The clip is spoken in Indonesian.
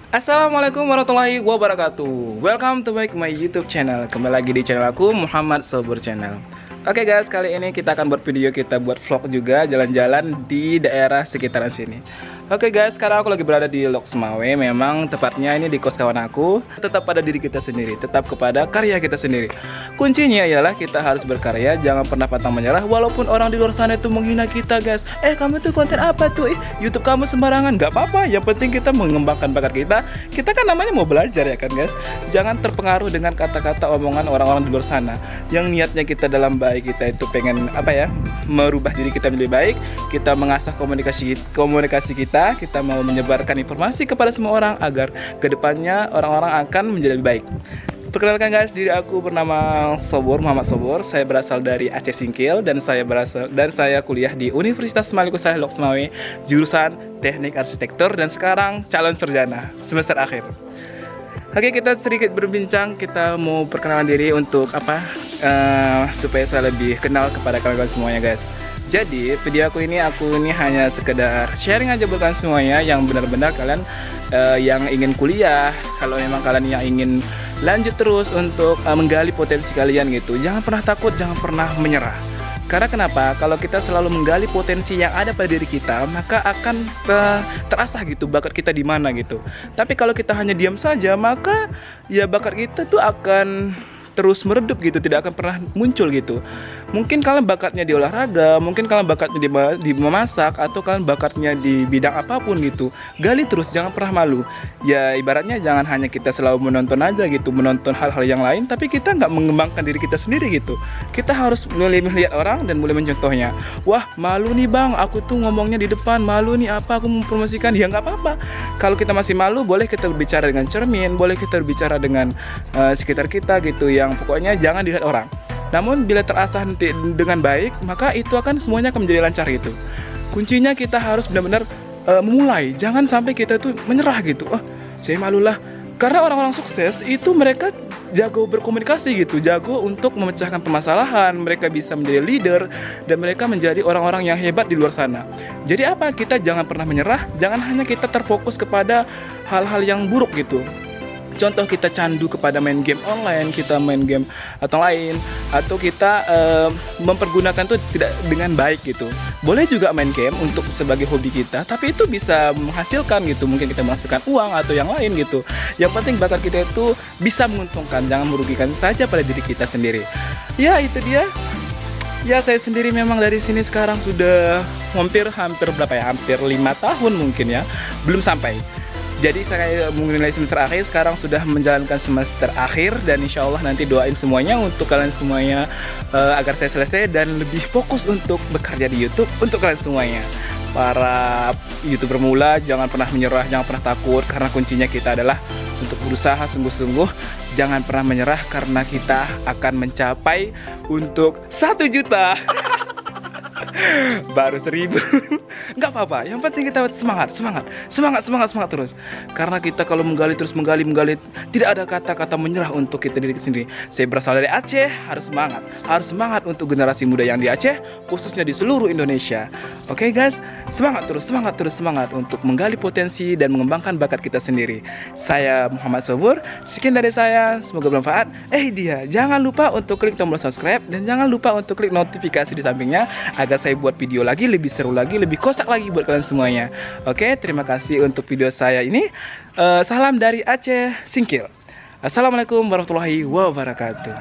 Assalamualaikum warahmatullahi wabarakatuh. Welcome to my YouTube channel. Kembali lagi di channel aku, Muhammad Sobur Channel. Oke guys, kali ini kita akan buat video, kita buat vlog juga jalan-jalan di daerah sekitaran sini. Oke guys, sekarang aku lagi berada di Loksmawe. Memang tepatnya ini di kos kawan aku. Tetap pada diri kita sendiri, tetap kepada karya kita sendiri. Kuncinya ialah kita harus berkarya, jangan pernah pantang menyerah. Walaupun orang di luar sana itu menghina kita guys. Kamu tuh konten apa tuh? YouTube kamu sembarangan. Gak apa-apa, yang penting kita mengembangkan bakat kita. Kita kan namanya mau belajar ya kan guys. Jangan terpengaruh dengan kata-kata omongan orang-orang di luar sana yang niatnya kita dalam baik, kita itu pengen merubah diri kita menjadi baik. Kita mengasah komunikasi kita mau menyebarkan informasi kepada semua orang agar kedepannya orang-orang akan menjadi lebih baik. Perkenalkan guys, diri aku bernama Sobur, Muhammad Sobur. Saya berasal dari Aceh Singkil dan saya kuliah di Universitas Malikus Saleh Loksmawe, jurusan Teknik Arsitektur, dan sekarang calon sarjana semester akhir. Oke, kita sedikit berbincang. Kita mau perkenalan diri untuk supaya saya lebih kenal kepada kalian semuanya guys. Jadi video aku ini hanya sekedar sharing aja buat kalian semuanya yang benar-benar kalian yang ingin kuliah. Kalau memang kalian yang ingin lanjut terus untuk menggali potensi kalian gitu, jangan pernah takut, jangan pernah menyerah. Karena kenapa? Kalau kita selalu menggali potensi yang ada pada diri kita, maka akan terasah gitu bakat kita di mana gitu. Tapi kalau kita hanya diam saja, maka ya bakat kita tuh akan terus meredup gitu, tidak akan pernah muncul gitu. Mungkin kalian bakatnya di olahraga, mungkin kalian bakatnya di memasak, atau kalian bakatnya di bidang apapun gitu. Gali terus, jangan pernah malu. Ya ibaratnya jangan hanya kita selalu menonton aja gitu, menonton hal-hal yang lain, tapi kita nggak mengembangkan diri kita sendiri gitu. Kita harus mulai melihat orang dan mulai mencontohnya. Wah malu nih bang, aku tuh ngomongnya di depan, malu nih aku mempromosikan. Ya nggak apa-apa. Kalau kita masih malu, boleh kita berbicara dengan cermin, boleh kita berbicara dengan sekitar kita gitu. Yang pokoknya jangan dilihat orang. Namun bila terasah nanti dengan baik, maka itu semuanya akan menjadi lancar gitu. Kuncinya kita harus benar-benar memulai. Jangan sampai kita tuh menyerah gitu. Saya malulah. Karena orang-orang sukses itu mereka jago berkomunikasi gitu, jago untuk memecahkan permasalahan. Mereka bisa menjadi leader dan mereka menjadi orang-orang yang hebat di luar sana. Jadi kita jangan pernah menyerah. Jangan hanya kita terfokus kepada hal-hal yang buruk gitu. Contoh kita candu kepada main game online, kita main game atau lain, atau kita mempergunakan itu tidak dengan baik gitu. Boleh juga main game untuk sebagai hobi kita, tapi itu bisa menghasilkan gitu. Mungkin kita menghasilkan uang atau yang lain gitu. Yang penting bakat kita itu bisa menguntungkan, jangan merugikan saja pada diri kita sendiri. Ya itu dia. Ya saya sendiri memang dari sini sekarang sudah hampir 5 tahun mungkin ya, belum sampai. Jadi saya menilai semester akhir, sekarang sudah menjalankan semester akhir, dan insya Allah nanti doain semuanya untuk kalian semuanya agar saya selesai dan lebih fokus untuk bekerja di YouTube untuk kalian semuanya. Para YouTuber pemula jangan pernah menyerah, jangan pernah takut, karena kuncinya kita adalah untuk berusaha sungguh-sungguh. Jangan pernah menyerah karena kita akan mencapai untuk 1 juta. Baru 1000. Nggak apa-apa, yang penting kita semangat terus. Karena kita kalau menggali tidak ada kata-kata menyerah untuk kita diri sendiri. Saya berasal dari Aceh, harus semangat untuk generasi muda yang di Aceh, khususnya di seluruh Indonesia. Oke guys, semangat terus untuk menggali potensi dan mengembangkan bakat kita sendiri. Saya Muhammad Sobur, sekian dari saya, semoga bermanfaat. Jangan lupa untuk klik tombol subscribe dan jangan lupa untuk klik notifikasi di sampingnya agar saya buat video lagi lebih seru lagi, lebih kocak lagi buat kalian semuanya. Oke, terima kasih untuk video saya ini. Salam dari Aceh Singkil. Assalamualaikum warahmatullahi wabarakatuh.